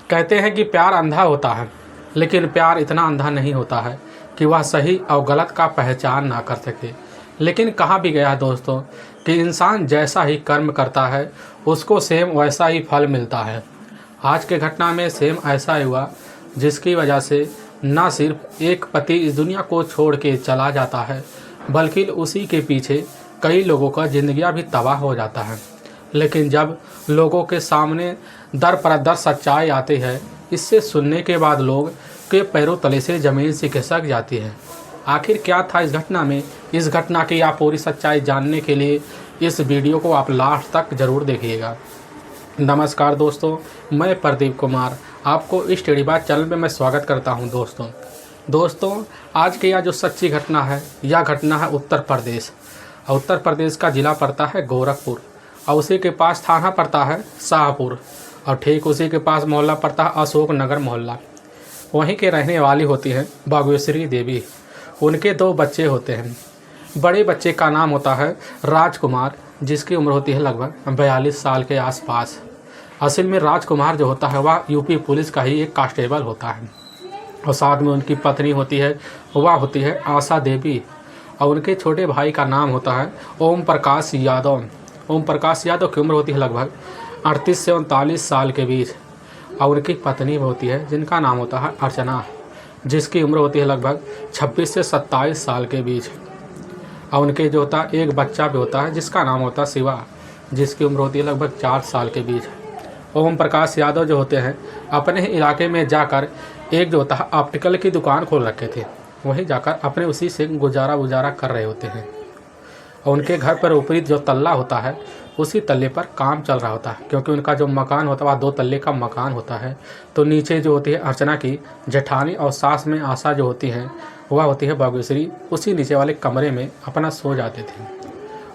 कहते हैं कि प्यार अंधा होता है, लेकिन प्यार इतना अंधा नहीं होता है कि वह सही और गलत का पहचान ना कर सके। लेकिन कहा भी गया है दोस्तों कि इंसान जैसा ही कर्म करता है उसको सेम वैसा ही फल मिलता है। आज के घटना में सेम ऐसा ही हुआ, जिसकी वजह से न सिर्फ एक पति इस दुनिया को छोड़ के चला जाता है, बल्कि उसी के पीछे कई लोगों का ज़िंदगियाँ भी तबाह हो जाता है। लेकिन जब लोगों के सामने दर पर दर सच्चाई आती है, इससे सुनने के बाद लोग के पैरों तले से ज़मीन से खिसक जाती है। आखिर क्या था इस घटना में? इस घटना की आप पूरी सच्चाई जानने के लिए इस वीडियो को आप लास्ट तक ज़रूर देखिएगा। नमस्कार दोस्तों, मैं प्रदीप कुमार आपको इस टेढ़ी बात चैनल में मैं स्वागत करता हूं। दोस्तों आज की यह जो सच्ची घटना है, यह घटना है उत्तर प्रदेश। उत्तर प्रदेश का ज़िला पड़ता है गोरखपुर और उसी के पास थाना पड़ता है शाहपुर और ठीक उसी के पास मोहल्ला पड़ता है अशोक नगर मोहल्ला। वहीं के रहने वाली होती हैं भाग्यश्री देवी। उनके 2 बच्चे होते हैं। बड़े बच्चे का नाम होता है राजकुमार, जिसकी उम्र होती है लगभग 42 साल के आसपास। असल में राजकुमार जो होता है वह यूपी पुलिस का ही एक कांस्टेबल होता है और साथ में उनकी पत्नी होती है, वह होती है आशा देवी। और उनके छोटे भाई का नाम होता है ओम प्रकाश यादव। ओम प्रकाश यादव की उम्र होती है लगभग 38 से 39 साल के बीच। और उनकी पत्नी होती है जिनका नाम होता है अर्चना, जिसकी उम्र होती है लगभग 26 से 27 साल के बीच। और उनके जो होता है एक बच्चा भी होता है जिसका नाम होता है शिवा, जिसकी उम्र होती है लगभग 4 साल के बीच। ओम प्रकाश यादव जो होते हैं अपने ही इलाके में जाकर एक जो होता है ऑप्टिकल की दुकान खोल रखे थे। वहीं जाकर अपने उसी से गुजारा कर रहे होते हैं। और उनके घर पर ऊपरी जो तल्ला होता है उसी तल्ले पर काम चल रहा होता है, क्योंकि उनका जो मकान होता है वह 2 तल्ले का मकान होता है। तो नीचे जो होती है अर्चना की जेठानी और सास में आशा जो होती हैं वह होती है भाग्यश्री, उसी नीचे वाले कमरे में अपना सो जाते थे।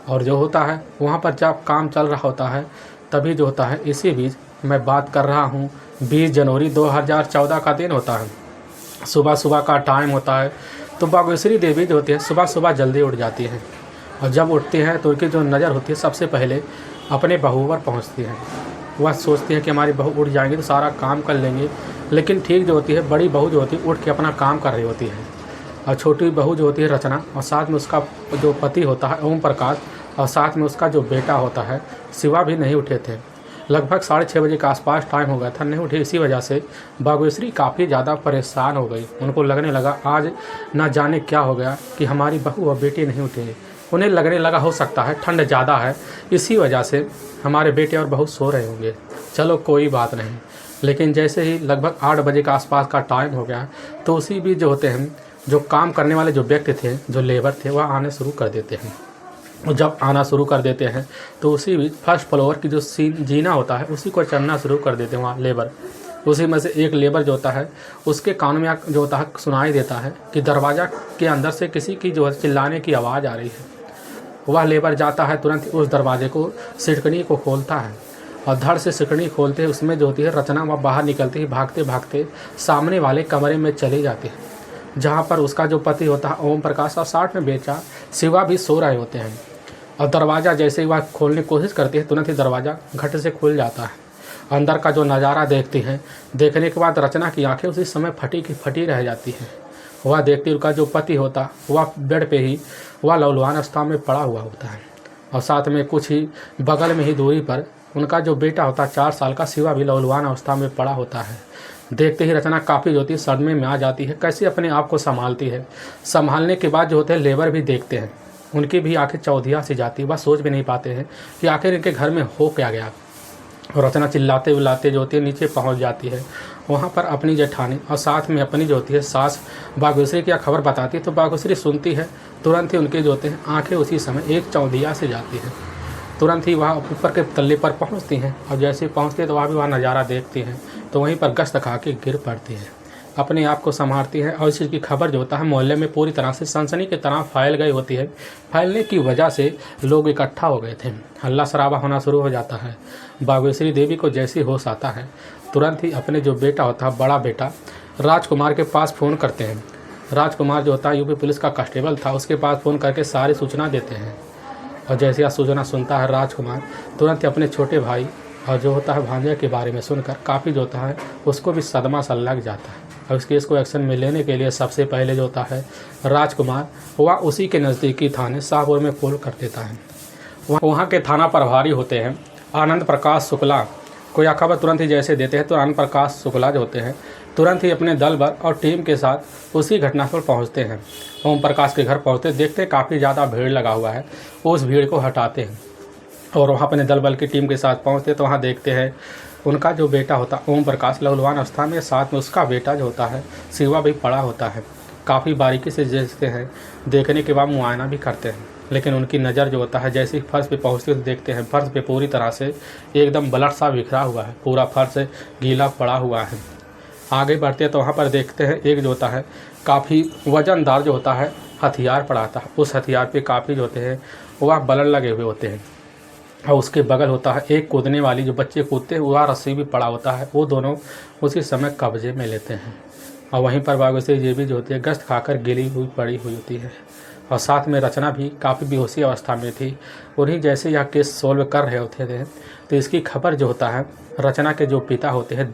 और जो होता है वहाँ पर जब काम चल रहा होता है तभी जो होता है, इसी बीच मैं बात कर रहा हूँ 20 जनवरी 2014 का दिन होता है। सुबह का टाइम होता है। तो भाग्यश्री देवी जो होती है सुबह जल्दी उठ जाती हैं और जब उठती हैं तो उनकी जो नज़र होती है सबसे पहले अपने बहू पर पहुँचती है। वह सोचती है कि हमारी बहू उठ जाएंगी तो सारा काम कर लेंगे। लेकिन ठीक जो होती है बड़ी बहू जो होती है उठ के अपना काम कर रही होती है और छोटी बहू जो होती है रचना और साथ में उसका जो पति होता है ओम प्रकाश और साथ में उसका जो बेटा होता है शिवा भी नहीं उठे थे। लगभग 6:30 बजे के आसपास टाइम हो गया था, नहीं उठे। इसी वजह से भाग्यश्री काफ़ी ज़्यादा परेशान हो गई। उनको लगने लगा आज ना जाने क्या हो गया कि हमारी बहू और बेटी नहीं उठे। उन्हें लगने लगा हो सकता है ठंड ज़्यादा है, इसी वजह से हमारे बेटे और बहू सो रहे होंगे। चलो कोई बात नहीं। लेकिन जैसे ही लगभग 8 बजे के आसपास का टाइम हो गया तो उसी भी जो होते हैं जो काम करने वाले जो व्यक्ति थे, जो लेबर थे, वह आने शुरू कर देते हैं। और जब आना शुरू कर देते हैं तो उसी बीच फर्स्ट फ्लोर की जो जीना होता है उसी को चढ़ना शुरू कर देते हैं वहाँ लेबर। उसी में से एक लेबर जो होता है उसके कान में जो होता है सुनाई देता है कि दरवाज़ा के अंदर से किसी की जो है चिल्लाने की आवाज़ आ रही है। वह लेबर जाता है, तुरंत उस दरवाजे को सिटकनी को खोलता है और धड़ से सिटकनी खोलते उसमें जो होती है रचना वह बाहर निकलती है, भागते भागते सामने वाले कमरे में चली जाती है, जहाँ पर उसका जो पति होता है ओम प्रकाश और साथ में बेटा शिवा भी सो रहे होते हैं। और दरवाज़ा जैसे ही वह खोलने की कोशिश करती है तुरंत ही दरवाज़ा घट से खुल जाता है। अंदर का जो नज़ारा देखती हैं, देखने के बाद रचना की आंखें उसी समय फटी की फटी रह जाती हैं। वह देखती उनका जो पति होता वह बेड पे ही वह लहूलुहान अवस्था में पड़ा हुआ होता है और साथ में कुछ ही बगल में ही दूरी पर उनका जो बेटा होता 4 साल का शिवा भी लहूलुहान अवस्था में पड़ा होता है। देखते ही रचना काफ़ी जो होती है सदमे में आ जाती है, कैसे अपने आप को संभालती है। संभालने के बाद जो होते हैं लेबर भी देखते हैं, उनकी भी आंखें चौधिया सी जाती है। वह सोच भी नहीं पाते हैं कि आखिर इनके घर में हो क्या गया। और रचना चिल्लाते उल्लाते जो होती है नीचे पहुंच जाती है। वहां पर अपनी जेठानी और साथ में अपनी जो होती है सास भाग्यश्री की खबर बताती है। तो भाग्यश्री सुनती है, तुरंत ही उनके जो होते हैं आंखें उसी समय एक चौधिया से जाती है। तुरंत ही वह ऊपर के तल्ले पर पहुँचती हैं और जैसे पहुँचती है तो वह भी वह नज़ारा देखती हैं तो वहीं पर गश्त खा के गिर पड़ती है, अपने आप को संभालती है। और इस चीज़ की खबर जो होता है मोहल्ले में पूरी तरह से सनसनी की तरह फैल गई होती है। फैलने की वजह से लोग इकट्ठा हो गए थे, हल्ला शराबा होना शुरू हो जाता है। भाग्यश्री देवी को जैसे होश आता है तुरंत ही अपने जो बेटा होता है बड़ा बेटा राजकुमार के पास फ़ोन करते हैं। राजकुमार जो होता है यूपी पुलिस का कांस्टेबल था, उसके पास फ़ोन करके सारी सूचना देते हैं। और जैसे यह सूचना सुनता है राजकुमार तुरंत ही अपने छोटे भाई और जो होता है भांजे के बारे में सुनकर काफ़ी जो होता है उसको भी सदमा सा लग जाता है। और इस केस को एक्शन में लेने के लिए सबसे पहले जो होता है राजकुमार वह उसी के नज़दीकी थाने शाहपुर में कॉल कर देता है। वहाँ के थाना प्रभारी होते हैं आनंद प्रकाश शुक्ला को यह खबर तुरंत ही जैसे देते हैं तो आनंद प्रकाश शुक्ला जो होते हैं तुरंत ही अपने दल बल और टीम के साथ उसी घटना पर पहुँचते हैं। ओम प्रकाश के घर पहुँचते देखते काफ़ी ज़्यादा भीड़ लगा हुआ है, उस भीड़ को हटाते हैं और वहाँ अपने दल बल की टीम के साथ पहुँचते तो वहाँ देखते हैं उनका जो बेटा होता है ओम प्रकाश लहूलुहान अवस्था में, साथ में उसका बेटा जो होता है शिवा भी पड़ा होता है। काफ़ी बारीकी से देखते हैं, देखने के बाद मुआयना भी करते हैं, लेकिन उनकी नज़र जो होता है जैसे ही फर्श पे पहुँचते तो देखते हैं फर्श पे पूरी तरह से एकदम ब्लड सा बिखरा हुआ है, पूरा फर्श गीला पड़ा हुआ है। आगे बढ़ते तो वहाँ पर देखते हैं एक जो होता है काफ़ी वजनदार जो होता है हथियार पड़ा था, उस हथियार पे काफ़ी जो होते हैं वह ब्लड लगे हुए होते हैं और उसके बगल होता है एक कूदने वाली जो बच्चे कूदते हैं वह रस्सी भी पड़ा होता है, वो दोनों उसी समय कब्जे में लेते हैं। और वहीं पर बागोश्री ये भी जो होती है गश्त खाकर गिरी हुई पड़ी हुई होती है और साथ में रचना भी काफ़ी बेहोशी अवस्था में थी। उन्हीं जैसे यह केस सोल्व कर रहे होते थे तो इसकी खबर जो होता है रचना के जो पिता होते हैं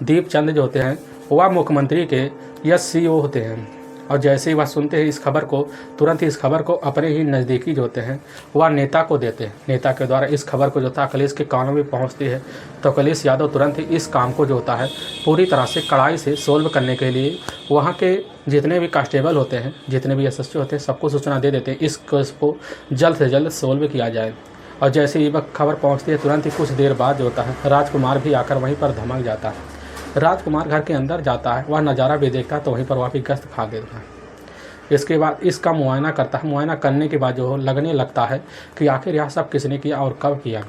दीपचंद जो होते हैं वह मुख्यमंत्री के SCO होते हैं और जैसे ही वह सुनते हैं इस खबर को तुरंत ही इस खबर को अपने ही नज़दीकी जो होते हैं वह नेता को देते हैं। नेता के द्वारा इस खबर को जो था अखिलेश के कानों में पहुंचती है तो अखिलेश यादव तुरंत ही इस काम को जो होता है पूरी तरह से कड़ाई से सोल्व करने के लिए वहाँ के जितने भी कांस्टेबल होते हैं, जितने भी SSO होते हैं, सबको सूचना दे देते हैं इस केस को जल्द से जल्द सोल्व किया जाए। और जैसे ही वह खबर पहुँचती है तुरंत ही कुछ देर बाद जो होता है राजकुमार भी आकर वहीं पर धमक जाता है। राजकुमार घर के अंदर जाता है, वह नज़ारा भी देखता है तो वहीं पर वह भी गश्त खा देता है। इसके बाद इसका मुआयना करता है, मुआयना करने के बाद जो लगने लगता है कि आखिर यह सब किसने किया और कब किया।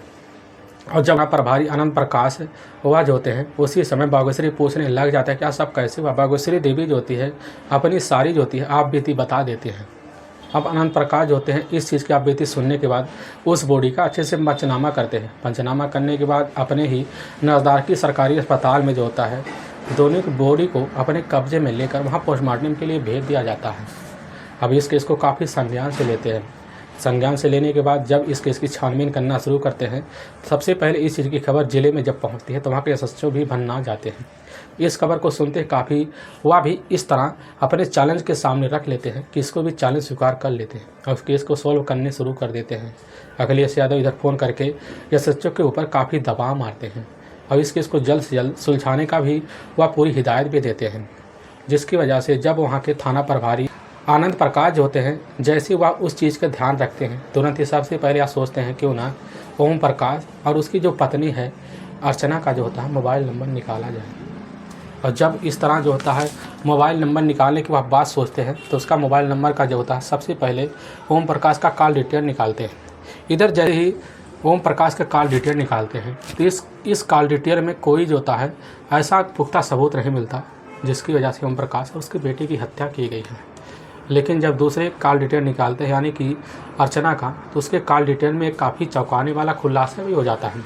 और जब वहाँ प्रभारी आनंद प्रकाश वह जो होते हैं उसी समय बागेश्वरी पूछने लग जाता है क्या सब कैसे हुआ। बागेश्वरी देवी जो होती है अपनी सारी जो होती है आप बीती बता देती है। अब आनंद प्रकाश जो होते हैं इस चीज़ की आप बीती सुनने के बाद उस बॉडी का अच्छे से पंचनामा करते हैं। पंचनामा करने के बाद अपने ही नज़दीकी सरकारी अस्पताल में जो होता है दोनों की बॉडी को अपने कब्जे में लेकर वहाँ पोस्टमार्टम के लिए भेज दिया जाता है। अब इस केस को काफ़ी संज्ञान से लेते हैं। संज्ञान से लेने के बाद जब इस केस की छानबीन करना शुरू करते हैं सबसे पहले इस चीज़ की खबर ज़िले में जब पहुंचती है तो वहाँ के SSO भी भन्ना जाते हैं। इस खबर को सुनते काफ़ी वह भी इस तरह अपने चैलेंज के सामने रख लेते हैं कि इसको भी चैलेंज स्वीकार कर लेते हैं और उस केस को सॉल्व करने शुरू कर देते हैं। अखिलेश यादव इधर फ़ोन करके SSO के ऊपर काफ़ी दबाव मारते हैं और इस केस को जल्द से जल्द सुलझाने का भी वह पूरी हिदायत भी देते हैं, जिसकी वजह से जब वहाँ के थाना प्रभारी आनंद प्रकाश जो होते हैं जैसे वह उस चीज़ का ध्यान रखते हैं तुरंत ही सबसे पहले आप सोचते हैं क्यों ना ओम प्रकाश और उसकी जो पत्नी है अर्चना का जो होता है मोबाइल नंबर निकाला जाए। और जब इस तरह जो होता है मोबाइल नंबर निकालने की वह बात सोचते हैं तो उसका मोबाइल नंबर का जो होता है सबसे पहले ओम प्रकाश का कॉल डिटेल निकालते हैं। इधर जैसे ही ओम प्रकाश का कॉल डिटेल निकालते हैं तो इस कॉल डिटेल में कोई जो होता है ऐसा पुख्ता सबूत नहीं मिलता जिसकी वजह से ओम प्रकाश और उसके बेटे की हत्या की गई है। लेकिन जब दूसरे कॉल डिटेल निकालते हैं यानी कि अर्चना का तो उसके कॉल डिटेल में काफ़ी चौंकाने वाला खुलासा भी हो जाता है।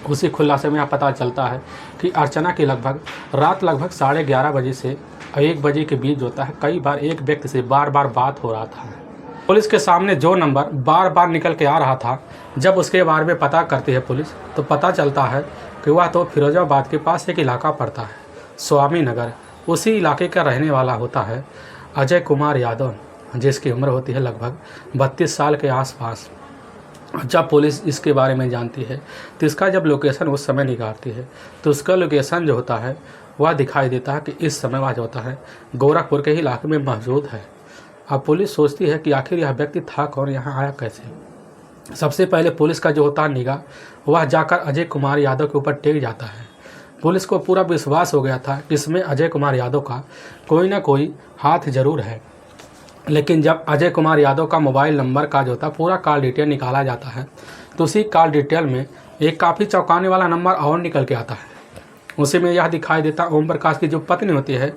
उसी खुलासे में यह पता चलता है कि अर्चना की रात लगभग 11:30 बजे से 1 बजे के बीच होता है कई बार एक व्यक्ति से बार बार बात हो रहा था। पुलिस के सामने जो नंबर बार बार निकल के आ रहा था जब उसके बारे में पता करती है पुलिस तो पता चलता है कि वह तो फिरोजाबाद के पास एक इलाका पड़ता है स्वामी नगर। उसी इलाके का रहने वाला होता है अजय कुमार यादव, जिसकी उम्र होती है लगभग 32 साल के आसपास। जब पुलिस इसके बारे में जानती है तो इसका जब लोकेशन उस समय निकालती है तो उसका लोकेशन जो होता है वह दिखाई देता है कि इस समय वह जो होता है गोरखपुर के ही इलाके में मौजूद है। अब पुलिस सोचती है कि आखिर यह व्यक्ति था कौन, यहाँ आया कैसे। सबसे पहले पुलिस का जो होता है निगाह वह जाकर अजय कुमार यादव के ऊपर टेक जाता है। पुलिस को पूरा विश्वास हो गया था कि इसमें अजय कुमार यादव का कोई ना कोई हाथ जरूर है। लेकिन जब अजय कुमार यादव का मोबाइल नंबर का जो था पूरा कॉल डिटेल निकाला जाता है तो उसी कॉल डिटेल में एक काफ़ी चौंकाने वाला नंबर और निकल के आता है। उसी में यह दिखाई देता ओम प्रकाश की जो पत्नी होती है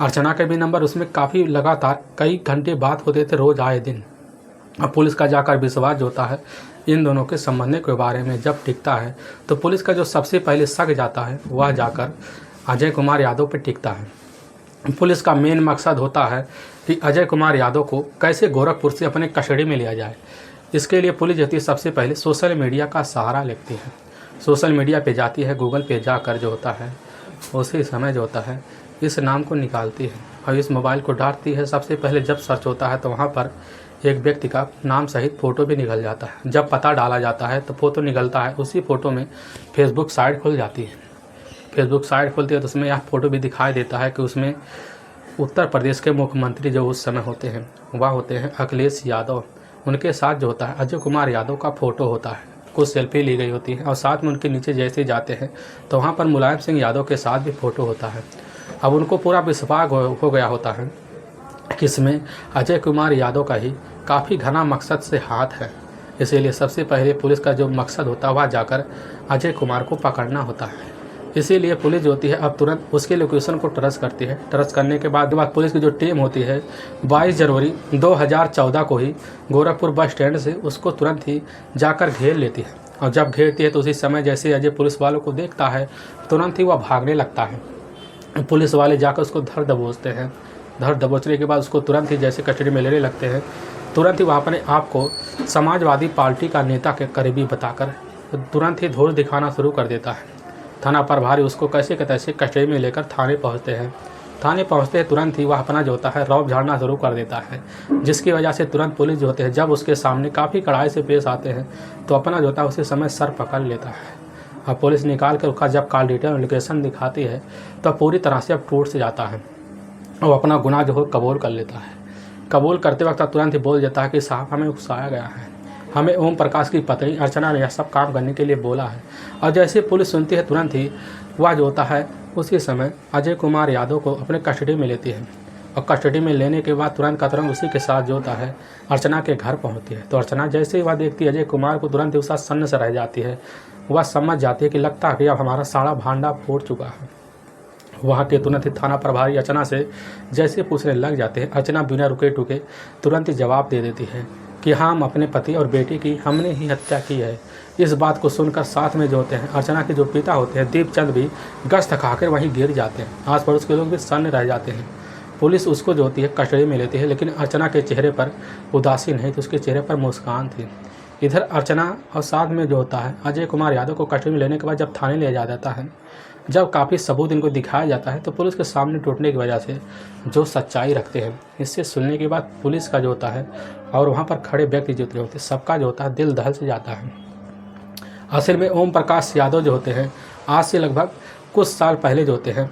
अर्चना के भी नंबर उसमें काफ़ी लगातार कई घंटे बात होते थे रोज़ आए दिन। अब पुलिस का जाकर विश्वास जो होता है इन दोनों के संबंध के बारे में जब टिकता है तो पुलिस का जो सबसे पहले शक जाता है वह जाकर अजय कुमार यादव पर टिकता है। पुलिस का मेन मकसद होता है कि अजय कुमार यादव को कैसे गोरखपुर से अपने कस्टडी में लिया जाए। इसके लिए पुलिस जो है सबसे पहले सोशल मीडिया का सहारा लेती है। सोशल मीडिया पे जाती है, गूगल पे जाकर जो होता है उसी समय जो होता है इस नाम को निकालती है और इस मोबाइल को डांटती है। सबसे पहले जब सर्च होता है तो वहाँ पर एक व्यक्ति का नाम सहित फ़ोटो भी निकल जाता है। जब पता डाला जाता है तो फ़ोटो निकलता है, उसी फ़ोटो में फेसबुक साइट खुल जाती है। फेसबुक साइट खुलती है तो उसमें यह फ़ोटो भी दिखाई देता है कि उसमें उत्तर प्रदेश के मुख्यमंत्री जो उस समय होते हैं वह होते हैं अखिलेश यादव। उनके साथ जो होता है अजय कुमार यादव का फ़ोटो होता है, कुछ सेल्फी ली गई होती है और साथ में उनके नीचे जैसे जाते हैं तो वहाँ पर मुलायम सिंह यादव के साथ भी फ़ोटो होता है। अब उनको पूरा विश्वास हो गया होता है कि इसमें अजय कुमार यादव का ही काफ़ी घना मकसद से हाथ है। इसीलिए सबसे पहले पुलिस का जो मकसद होता है वह जाकर अजय कुमार को पकड़ना होता है। इसीलिए पुलिस जो होती है अब तुरंत उसके लोकेशन को ट्रेस करती है। ट्रेस करने के बाद पुलिस की जो टीम होती है 22 जनवरी 2014 को ही गोरखपुर बस स्टैंड से उसको तुरंत ही जाकर घेर लेती है। और जब घेरती है तो उसी समय जैसे अजय पुलिस वालों को देखता है तुरंत ही वह भागने लगता है। पुलिस वाले जाकर उसको धर दबोचते हैं। धर दबोचने के बाद उसको तुरंत ही जैसे कस्टडी में लेने लगते हैं, तुरंत ही वह अपने आप को समाजवादी पार्टी का नेता के करीबी बताकर तुरंत ही धोर दिखाना शुरू कर देता है। थाना प्रभारी उसको कैसे के तैसे कस्टडी में लेकर थाने पहुंचते हैं। थाने पहुंचते हैं तुरंत ही वह अपना जो होता है रौब झाड़ना शुरू कर देता है, जिसकी वजह से तुरंत पुलिस जो होते हैं जब उसके सामने काफ़ी कड़ाई से पेश आते हैं तो अपना जो होता है उसी समय सर पकड़ लेता है। अब पुलिस निकाल कर उसका जब कॉल डिटेल लोकेशन दिखाती है तो पूरी तरह से अब टूट से जाता है और अपना गुनाह जो हो कबूल कर लेता है। कबूल करते वक्त तुरंत ही बोल देता है कि साहब हमें उकसाया गया है, हमें ओम प्रकाश की पत्नी अर्चना ने यह सब काम करने के लिए बोला है। और जैसे पुलिस सुनती है तुरंत ही वह जो होता है उसी समय अजय कुमार यादव को अपने कस्टडी में लेती है और कस्टडी में लेने के बाद तुरंत का तुरंत उसी के साथ जो होता है अर्चना के घर पहुंचती है। तो अर्चना जैसे ही वह देखती है अजय कुमार को तुरंत ही उसका सन्न से रह जाती है। वह समझ जाती है कि लगता है कि अब हमारा सारा भांडा फूट चुका है। वहाँ के तुरंत ही थाना प्रभारी अर्चना से जैसे पूछने लग जाते हैं, अर्चना बिना रुके टुके तुरंत ही जवाब दे देती है कि हाँ हम अपने पति और बेटी की हमने ही हत्या की है। इस बात को सुनकर साथ में जो होते हैं अर्चना के जो पिता होते हैं दीपचंद भी गश्त खाकर वहीं गिर जाते हैं। आस पड़ोस के लोग भी सन्न रह जाते हैं। पुलिस उसको जो होती है कस्टडी में लेती है, लेकिन अर्चना के चेहरे पर उदासी नहीं थी, उसके चेहरे पर मुस्कान थी। इधर अर्चना और साथ में जो होता है अजय कुमार यादव को कस्टडी में लेने के बाद जब थाने ले जाया जाता है, जब काफ़ी सबूत इनको दिखाया जाता है तो पुलिस के सामने टूटने की वजह से जो सच्चाई रखते हैं, इससे सुनने के बाद पुलिस का जो होता है और वहाँ पर खड़े व्यक्ति जो होते हैं सबका जो होता है दिल दहल से जाता है। असल में ओम प्रकाश यादव जो होते हैं आज से लगभग कुछ साल पहले जो होते हैं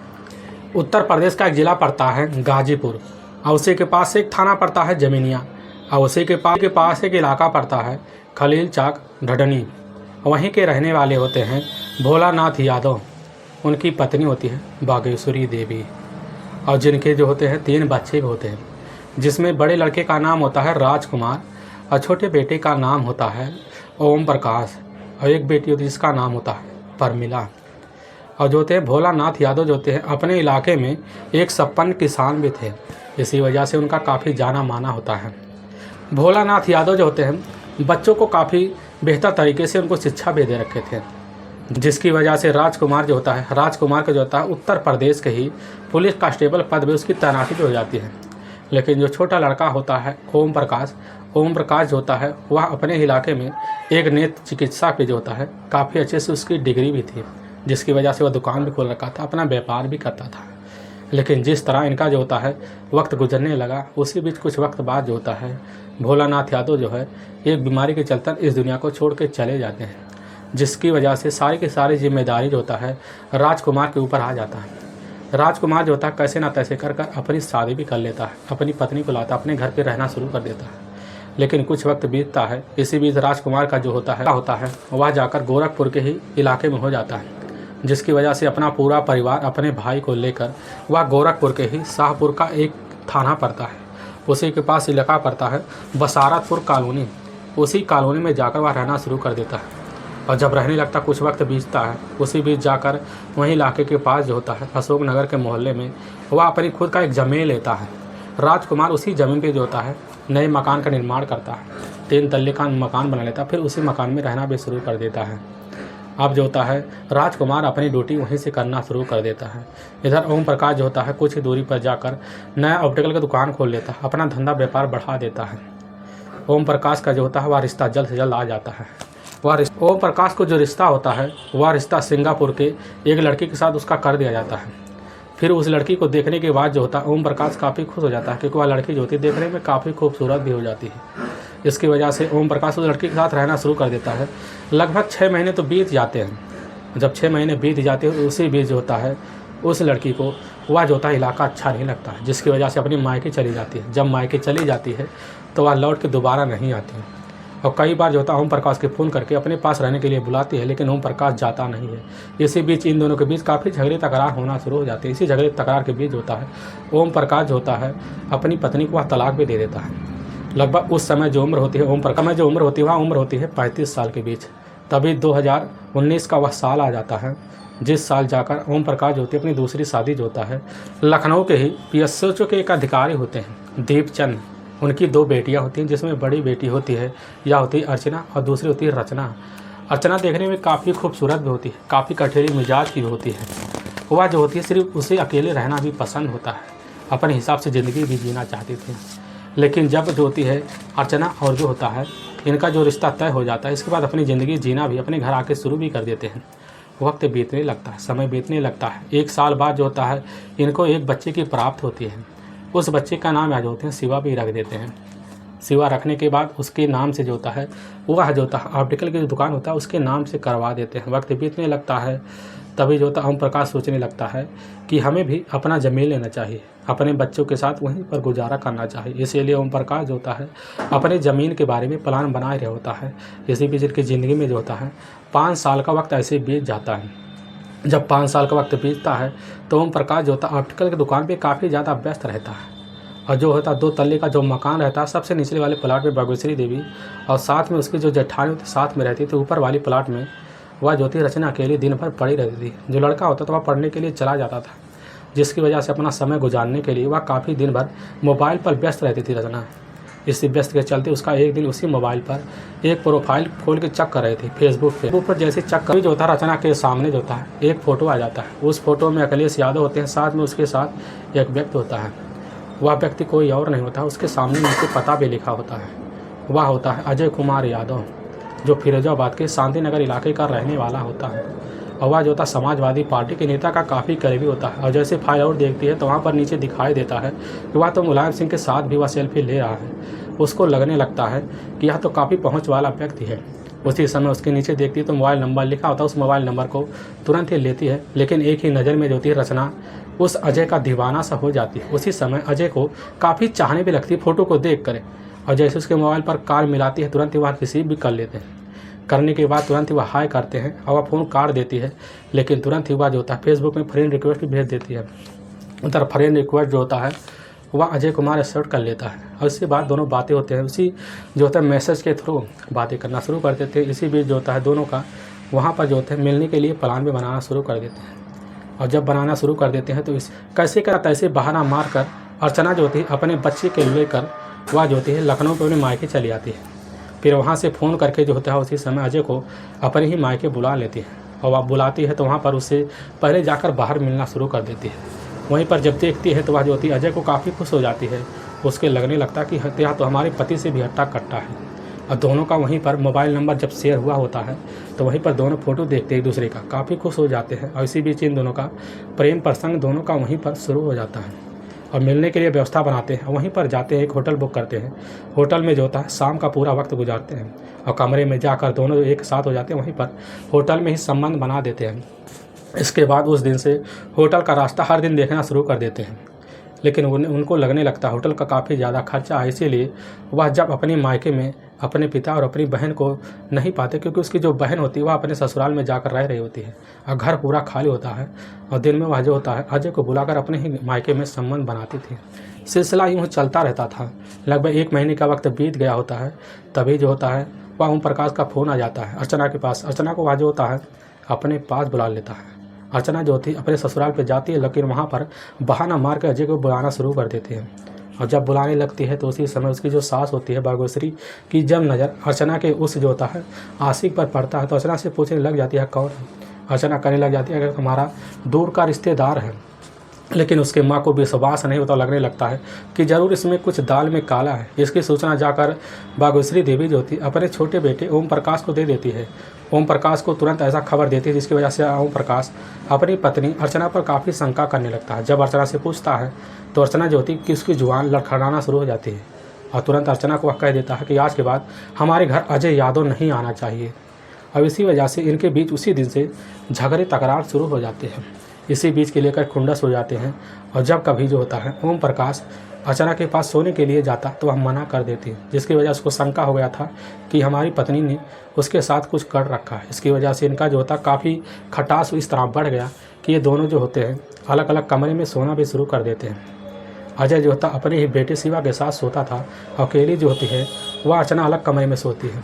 उत्तर प्रदेश का एक ज़िला पड़ता है गाजीपुर और उसी के पास एक थाना पड़ता है जमीनिया और उसी के पास एक इलाका पड़ता है खलील चाक ढडनी। वहीं के रहने वाले होते हैं भोलानाथ यादव, उनकी पत्नी होती है बागेश्वरी देवी और जिनके जो होते हैं 3 बच्चे भी होते हैं, जिसमें बड़े लड़के का नाम होता है राजकुमार और छोटे बेटे का नाम होता है ओम प्रकाश और एक बेटी होती है जिसका नाम होता है परमिला। और जो होते हैं भोलानाथ यादव जो होते हैं अपने इलाके में एक संपन्न किसान भी थे, इसी वजह से उनका काफ़ी जाना माना होता है। भोलानाथ यादव जो होते हैं बच्चों को काफ़ी बेहतर तरीके से उनको शिक्षा भी दे रखे थे, जिसकी वजह से राजकुमार का जो होता है उत्तर प्रदेश के ही पुलिस कांस्टेबल पद में उसकी तैनाती भी हो जाती है। लेकिन जो छोटा लड़का होता है ओम प्रकाश जो होता है वह अपने इलाके में एक नेत्र चिकित्सा पे जो होता है काफ़ी अच्छे से उसकी डिग्री भी थी, जिसकी वजह से वह दुकान भी खोल रखा था, अपना व्यापार भी करता था। लेकिन जिस तरह इनका जो होता है वक्त गुजरने लगा, उसी बीच कुछ वक्त बाद जो होता है भोलानाथ यादव जो है एक बीमारी के चलते इस दुनिया को छोड़ के चले जाते हैं, जिसकी वजह से सारी की सारी जिम्मेदारी जो होता है राजकुमार के ऊपर आ जाता है। राजकुमार जो होता है कैसे ना तैसे कर अपनी शादी भी कर लेता है, अपनी पत्नी को लाता अपने घर पे रहना शुरू कर देता है। लेकिन कुछ वक्त बीतता है, इसी बीच राजकुमार का जो होता है वह जाकर गोरखपुर के ही इलाके में हो जाता है, जिसकी वजह से अपना पूरा परिवार अपने भाई को लेकर वह गोरखपुर के ही शाहपुर का एक थाना पड़ता है, उसी के पास इलाका पड़ता है बसारतपुर कॉलोनी। उसी कॉलोनी में जाकर वह रहना शुरू कर देता है और जब रहने लगता कुछ वक्त बीतता है, उसी बीच जाकर वहीं इलाके के पास जो होता है अशोक नगर के मोहल्ले में वह अपनी खुद का एक ज़मीन लेता है। राजकुमार उसी ज़मीन पे जो होता है नए मकान का निर्माण करता है, 3 तल्ले का मकान बना लेता है, फिर उसी मकान में रहना भी शुरू कर देता है। अब जो होता है राजकुमार अपनी ड्यूटी वहीं से करना शुरू कर देता है। इधर ओम प्रकाश जो होता है कुछ ही दूरी पर जाकर नया ऑप्टिकल की दुकान खोल लेता है, अपना धंधा व्यापार बढ़ा देता है। ओम प्रकाश का जो होता है वह रिश्ता जल्द से जल्द आ जाता है ओम प्रकाश को जो रिश्ता होता है वह रिश्ता सिंगापुर के एक लड़की के साथ उसका कर दिया जाता है। फिर उस लड़की को देखने के बाद जो होता है ओम प्रकाश काफ़ी खुश हो जाता है, क्योंकि वह लड़की जो होती है देखने में काफ़ी खूबसूरत भी हो जाती है। इसकी वजह से ओम प्रकाश उस लड़की के साथ रहना शुरू कर देता है। लगभग 6 महीने तो बीत जाते हैं। जब 6 महीने बीत जाते हैं उसी बीच जो होता है उस लड़की को वह जो होता है इलाका अच्छा नहीं लगता है, जिसकी वजह से अपनी मायके चली जाती है। जब मायके चली जाती है तो वह लौट के दोबारा नहीं आती है और कई बार जो होता है ओम प्रकाश के फ़ोन करके अपने पास रहने के लिए बुलाती है, लेकिन ओम प्रकाश जाता नहीं है। इसी बीच इन दोनों के बीच काफ़ी झगड़े तकरार होना शुरू हो जाते हैं। इसी झगड़े तकरार के बीच होता है ओम प्रकाश जो होता है अपनी पत्नी को वह तलाक भी दे देता है। लगभग उस समय जो उम्र होती है ओम प्रकाश में जो उम्र होती है वह उम्र होती है 35 साल के बीच। तभी 2019 का वह साल आ जाता है जिस साल जाकर ओम प्रकाश जो होती है अपनी दूसरी शादी जो होता है लखनऊ के ही PSO के एक अधिकारी होते हैं दीपचंद। उनकी 2 बेटियां होती हैं, जिसमें बड़ी बेटी होती है या होती है अर्चना और दूसरी होती है रचना। अर्चना देखने में काफ़ी खूबसूरत भी होती है, काफ़ी कठोरी मिजाज की भी होती है। वह जो होती है सिर्फ उसे अकेले रहना भी पसंद होता है, अपने हिसाब से ज़िंदगी भी जीना चाहती थी। लेकिन जब जो होती है अर्चना और जो होता है इनका जो रिश्ता तय हो जाता है, इसके बाद अपनी ज़िंदगी जीना भी अपने घर आके शुरू भी कर देते हैं। वक्त बीतने लगता है, समय बीतने लगता है। 1 साल बाद जो होता है इनको एक बच्चे की प्राप्त होती है। उस बच्चे का नाम आज होते हैं शिवा भी रख देते हैं। शिवा रखने के बाद उसके नाम से जो होता है वह जो होता है ऑप्टिकल की जो दुकान होता है उसके नाम से करवा देते हैं। वक्त बीतने लगता है तभी जो होता है ओम प्रकाश सोचने लगता है कि हमें भी अपना ज़मीन लेना चाहिए, अपने बच्चों के साथ वहीं पर गुजारा करना चाहिए। इसीलिए ओम प्रकाश जो होता है अपने ज़मीन के बारे में प्लान बनाए रहा होता है। इसी बीच की ज़िंदगी में जो होता है 5 साल का वक्त ऐसे बीत जाता है। जब 5 साल का वक्त बीतता है तो ओम प्रकाश जो होता है ऑप्टिकल की दुकान पे काफ़ी ज़्यादा व्यस्त रहता है। और जो होता है 2 तल्ले का जो मकान रहता है सबसे निचले वाले प्लाट में बागेश्वरी देवी और साथ में उसकी जो जेठानी होती साथ में रहती थी। ऊपर वाली प्लाट में वह जो थी रचना अकेली दिन भर पड़ी रहती थी। जो लड़का होता था वह पढ़ने के लिए चला जाता था, जिसकी वजह से अपना समय गुजारने के लिए वह काफ़ी दिन भर मोबाइल पर व्यस्त रहती थी रचना। इसी व्यस्त के चलते उसका एक दिन उसी मोबाइल पर एक प्रोफाइल खोल के चेक कर रहे थे फेसबुक पर जैसे चेक कर जो होता है रचना के सामने जो होता है एक फ़ोटो आ जाता है। उस फोटो में अखिलेश यादव होते हैं, साथ में उसके साथ एक व्यक्ति होता है। वह व्यक्ति कोई और नहीं होता, उसके सामने नीचे पता भी लिखा होता है। वह होता है अजय कुमार यादव, जो फिरोजाबाद के शांतिनगर इलाके का रहने वाला होता है। और वह जो होता समाजवादी पार्टी के नेता का काफ़ी करीबी होता है। और जैसे फाइल आउट देखती है तो वहाँ पर नीचे दिखाई देता है कि वह तो मुलायम सिंह के साथ भी वह सेल्फी ले रहा है। उसको लगने लगता है कि यह तो काफ़ी पहुँच वाला व्यक्ति है। उसी समय उसके नीचे देखती है तो मोबाइल नंबर लिखा होता है। उस मोबाइल नंबर को तुरंत ही लेती है, लेकिन एक ही नज़र में जो होती है रचना उस अजय का दीवाना सा हो जाती है। उसी समय अजय को काफ़ी चाहने भी लगती है फ़ोटो को देख कर। और जैसे उसके मोबाइल पर कॉल मिलाती है तुरंत ही वह रिसीव भी कर लेते हैं। करने के बाद तुरंत ही वह हाय करते हैं और वह फ़ोन काट देती है, लेकिन तुरंत ही वह जो होता है फेसबुक में फ्रेंड रिक्वेस्ट भी भेज देती है। उधर फ्रेंड रिक्वेस्ट जो होता है वह अजय कुमार एक्सेप्ट कर लेता है और इसके बाद दोनों बातें होते हैं। उसी जो होता है मैसेज के थ्रू बातें करना शुरू कर देते हैं। इसी बीच जो होता है दोनों का वहाँ पर जो होता है मिलने के लिए प्लान भी बनाना शुरू कर देते हैं। और जब बनाना शुरू कर देते हैं तो इस कैसे का तैसे बहाना मार कर अर्चना जो होती है अपने बच्चे के लेकर वह जो होती है लखनऊ पर अपने मायके चली आती है। फिर वहाँ से फ़ोन करके जो होता है उसी समय अजय को अपने ही मायके बुला लेती है। और वह बुलाती है तो वहाँ पर उससे पहले जाकर बाहर मिलना शुरू कर देती है। वहीं पर जब देखती है तो वह जो होती है अजय को काफ़ी खुश हो जाती है। उसके लगने लगता है कि हत्या तो हमारे पति से भी हट्टा कट्टा है। और दोनों का वहीं पर मोबाइल नंबर जब शेयर हुआ होता है तो वहीं पर दोनों फ़ोटो देखते एक दूसरे का काफ़ी खुश हो जाते हैं। और इसी बीच इन दोनों का प्रेम प्रसंग दोनों का वहीं पर शुरू हो जाता है और मिलने के लिए व्यवस्था बनाते हैं। वहीं पर जाते हैं, एक होटल बुक करते हैं। होटल में जो होता है शाम का पूरा वक्त गुजारते हैं और कमरे में जाकर दोनों एक साथ हो जाते हैं। वहीं पर होटल में ही संबंध बना देते हैं। इसके बाद उस दिन से होटल का रास्ता हर दिन देखना शुरू कर देते हैं। लेकिन उनको लगने लगता है होटल का काफ़ी ज़्यादा खर्चा है, इसीलिए वह जब अपने मायके में अपने पिता और अपनी बहन को नहीं पाते, क्योंकि उसकी जो बहन होती है वह अपने ससुराल में जाकर रह रही होती है और घर पूरा खाली होता है। और दिन में वह जो होता है अजय को बुलाकर अपने ही मायके में संबंध बनाती थी। सिलसिला यूँ चलता रहता था। लगभग 1 महीने का वक्त बीत गया होता है। तभी जो होता है वह ओम प्रकाश का फ़ोन आ जाता है अर्चना के पास। अर्चना को वह जो होता है अपने पास बुला लेता है। अर्चना जो होती है अपने ससुराल पे जाती है, लेकिन वहाँ पर बहाना मार के अजय को बुलाना शुरू कर देते हैं। और जब बुलाने लगती है तो उसी समय उसकी जो सास होती है बागेश्वरी की जब नज़र अर्चना के उस जो होता है आशिक पर पड़ता है तो अर्चना से पूछने लग जाती है कौन है। अर्चना कहने लग जाती है अगर तुम्हारा दूर का रिश्तेदार है। लेकिन उसके माँ को विश्वास नहीं होता, लगने लगता है कि जरूर इसमें कुछ दाल में काला है। इसकी सूचना जाकर बागेश्वरी देवी जो थी अपने छोटे बेटे ओम प्रकाश को दे देती है। ओम प्रकाश को तुरंत ऐसा खबर देती है जिसकी वजह से ओम प्रकाश अपनी पत्नी अर्चना पर काफ़ी शंका करने लगता है। जब अर्चना से पूछता है तो अर्चना जो होती कि उसकी जुबान लड़खड़ाना शुरू हो जाती है और तुरंत अर्चना को वह कह देता है कि आज के बाद हमारे घर अजय यादव नहीं आना चाहिए। अब इसी वजह से इनके बीच उसी दिन से झगड़े तकरार शुरू हो जाते हैं। इसी बीच के लेकर खुंडस हो जाते हैं और जब कभी जो होता है ओम प्रकाश अर्चना के पास सोने के लिए जाता तो वह मना कर देती है, जिसकी वजह से उसको शंका हो गया था कि हमारी पत्नी ने उसके साथ कुछ कर रखा है। इसकी वजह से इनका जो होता काफ़ी खटास इस तरह बढ़ गया कि ये दोनों जो होते हैं अलग अलग कमरे में सोना भी शुरू कर देते हैं। अजय जो होता अपने ही बेटे शिवा के साथ सोता था, अकेली जो होती है वह अर्चना अलग कमरे में सोती है।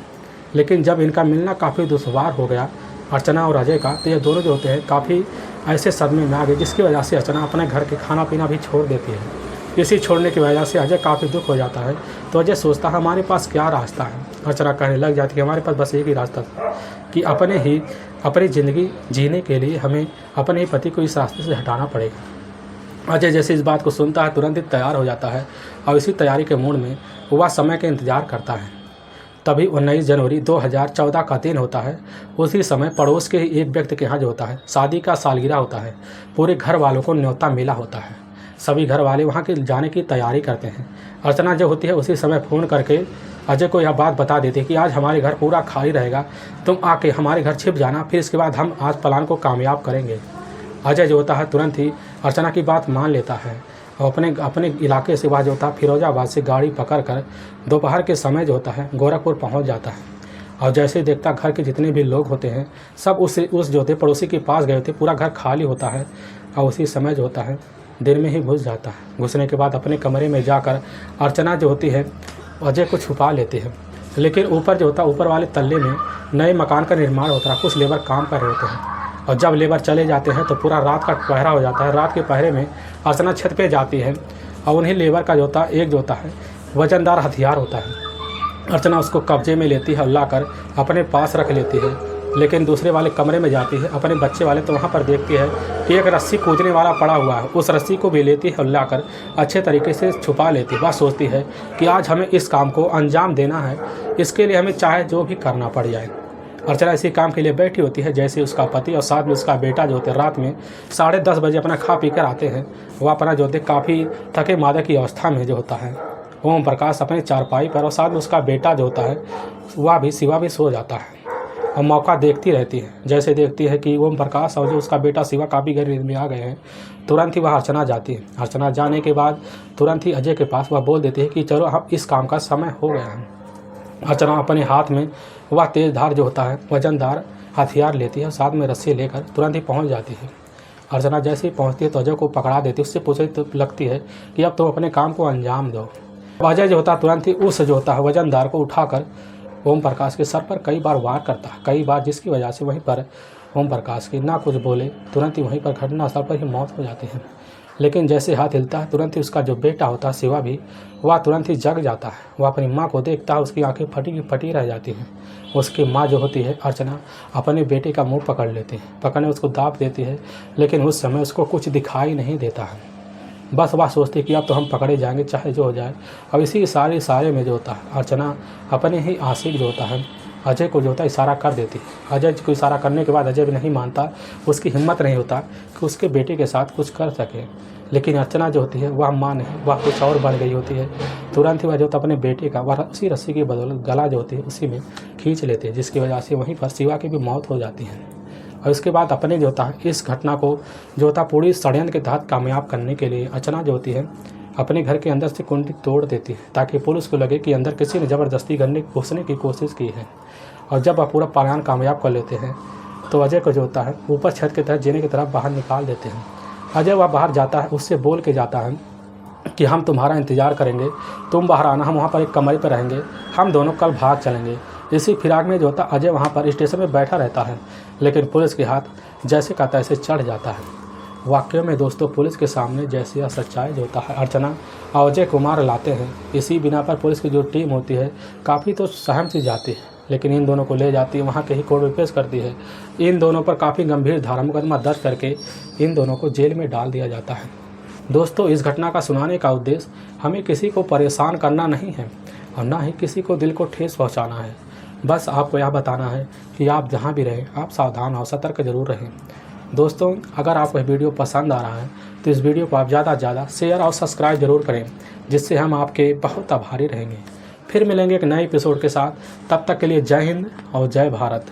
लेकिन जब इनका मिलना काफ़ी दुश्वार हो गया अर्चना और अजय का, तो ये दोनों जो होते हैं काफ़ी ऐसे सदमे में आ गए जिसकी वजह से अर्चना अपने घर के खाना पीना भी छोड़ देती है। इसी छोड़ने की वजह से अजय काफ़ी दुख हो जाता है। तो अजय सोचता है हमारे पास क्या रास्ता है। अर्चना कहने लग जाती है हमारे पास बस एक ही रास्ता था कि अपनी ज़िंदगी जीने के लिए हमें अपने ही पति को इस रास्ते से हटाना पड़ेगा। अजय जैसे इस बात को सुनता है तुरंत ही तैयार हो जाता है और इसी तैयारी के मूड में वह समय का इंतज़ार करता है। तभी 19 जनवरी 2014 का दिन होता है। उसी समय पड़ोस के ही एक व्यक्ति के यहाँ जो होता है शादी का सालगिरह होता है। पूरे घर वालों को न्योता मिला होता है। सभी घर वाले वहाँ के जाने की तैयारी करते हैं। अर्चना जो होती है उसी समय फ़ोन करके अजय को यह बात बता देती है कि आज हमारे घर पूरा खाली रहेगा, तुम आके हमारे घर छिप जाना, फिर इसके बाद हम आज प्लान को कामयाब करेंगे। अजय जो होता है तुरंत ही अर्चना की बात मान लेता है और अपने इलाके से वह जो होता है फिरोजाबाद से गाड़ी पकड़कर दोपहर के समय जो होता है गोरखपुर पहुंच जाता है। और जैसे ही देखता घर के जितने भी लोग होते हैं सब उस जो होते पड़ोसी के पास गए होते, पूरा घर खाली होता है और उसी समय जो होता है दिन में ही घुस जाता है। घुसने के बाद अपने कमरे में जाकर अर्चना जो होती है अजय को छुपा लेती है। लेकिन ऊपर जो होता है ऊपर वाले तल्ले में नए मकान का निर्माण होता है, कुछ लेबर काम कर रहे होते हैं और जब लेबर चले जाते हैं तो पूरा रात का पहरा हो जाता है। रात के पहरे में अर्चना छत पे जाती है और उन्हीं लेबर का जो होता है एक जो होता है वजनदार हथियार होता है। अर्चना उसको कब्जे में लेती है, लाकर अपने पास रख लेती है। लेकिन दूसरे वाले कमरे में जाती है अपने बच्चे वाले, तो वहाँ पर देखती है कि एक रस्सी कूदने वाला पड़ा हुआ है। उस रस्सी को भी लेती है और लाकर अच्छे तरीके से छुपा लेती है। वह सोचती है कि आज हमें इस काम को अंजाम देना है, इसके लिए हमें चाहे जो भी करना पड़ जाए। अर्चना इसी काम के लिए बैठी होती है। जैसे उसका पति और साथ में उसका बेटा जो होते हैं रात में 10:30 बजे अपना खा पी कर आते हैं। वह अपना जो होते काफ़ी थके मादे की अवस्था में जो होता है ओम प्रकाश अपने चारपाई पर और साथ में उसका बेटा जो होता है वह शिवा भी सो जाता है और मौका देखती रहती है। जैसे देखती है कि ओम प्रकाश और जो उसका बेटा शिवा काफ़ी गहरी नींद में आ गए हैं, तुरंत ही वह अर्चना जाती है। अर्चना जाने के बाद तुरंत ही अजय के पास वह बोल देती है कि चलो हम इस काम का समय हो गया है। अर्चना अपने हाथ में वह तेज धार जो होता है वजनदार हथियार लेती है और साथ में रस्सी लेकर तुरंत ही पहुंच जाती है। अर्चना जैसे ही पहुंचती है तो अजय को पकड़ा देती है। उससे पूछे तो लगती है कि अब तो अपने काम को अंजाम दो। अजय जो होता है तुरंत ही उस जो होता है वजनदार को उठाकर ओम प्रकाश के सर पर कई बार वार करता है, कई बार, जिसकी वजह से वहीं पर ओम प्रकाश की ना कुछ बोले तुरंत ही वहीं पर घटनास्थल पर ही मौत हो जाती है। लेकिन जैसे हाथ हिलता है तुरंत ही उसका जो बेटा होता है शिवा भी वह तुरंत ही जग जाता है। वह अपनी माँ को देखता है, उसकी आंखें फटी की फटी रह जाती हैं। उसकी माँ जो होती है अर्चना अपने बेटे का मुंह पकड़ लेती है, पकड़ने उसको दाब देती है। लेकिन उस समय उसको कुछ दिखाई नहीं देता है। बस वह सोचती है कि अब तो हम पकड़े जाएंगे चाहे जो हो जाए। अब इसी इशारे में जो होता है अर्चना अपने ही आशिक जो होता है अजय को जो होता है इशारा कर देती है। अजय को इशारा करने के बाद अजय भी नहीं मानता, उसकी हिम्मत नहीं होता कि उसके बेटे के साथ कुछ कर सके। लेकिन अर्चना जो होती है वह माँ नहीं, वह कुछ और बन गई होती है। तुरंत ही वह जो होता है अपने बेटे का वह उसी रस्सी की बदौलत गला जो होती है उसी में खींच लेते हैं, जिसकी वजह से वहीं पर शिवा की भी मौत हो जाती है। और उसके बाद अपने जो होता है इस घटना को जो होता पूरी षड्यंत्र के तहत कामयाब करने के लिए अर्चना जो होती है अपने घर के अंदर से कुंडी तोड़ देती है ताकि पुलिस को लगे कि अंदर किसी ने ज़बरदस्ती घुसने की कोशिश की है। और जब वह पूरा प्लान कामयाब कर लेते हैं तो अजय को जो होता है ऊपर छत के तहत जीने की तरफ बाहर निकाल देते हैं। अजय वह बाहर जाता है, उससे बोल के जाता है कि हम तुम्हारा इंतज़ार करेंगे, तुम बाहर आना, हम वहाँ पर एक कमरे पर रहेंगे, हम दोनों कल भाग चलेंगे। इसी फिराक में जो होता अजय वहाँ पर स्टेशन में बैठा रहता है। लेकिन पुलिस के हाथ जैसे का तैसे चढ़ जाता है। वाकई में दोस्तों पुलिस के सामने जैसे यह सच्चाई जो होता है अर्चना और अजय कुमार लाते हैं। इसी बिना पर पुलिस की जो टीम होती है काफ़ी तो सहम सी जाती है, लेकिन इन दोनों को ले जाती है, वहाँ के ही कोर्ट में पेश करती है। इन दोनों पर काफ़ी गंभीर धारा मुकदमा दर्ज करके इन दोनों को जेल में डाल दिया जाता है। दोस्तों, इस घटना का सुनाने का उद्देश्य हमें किसी को परेशान करना नहीं है और ना ही किसी को दिल को ठेस पहुंचाना है। बस आपको यह बताना है कि आप जहां भी रहें, आप सावधान और सतर्क जरूर रहें। दोस्तों, अगर आपको यह वीडियो पसंद आ रहा है तो इस वीडियो को आप ज़्यादा से ज़्यादा शेयर और सब्सक्राइब जरूर करें, जिससे हम आपके बहुत आभारी रहेंगे। फिर मिलेंगे एक नए एपिसोड के साथ। तब तक के लिए जय हिंद और जय भारत।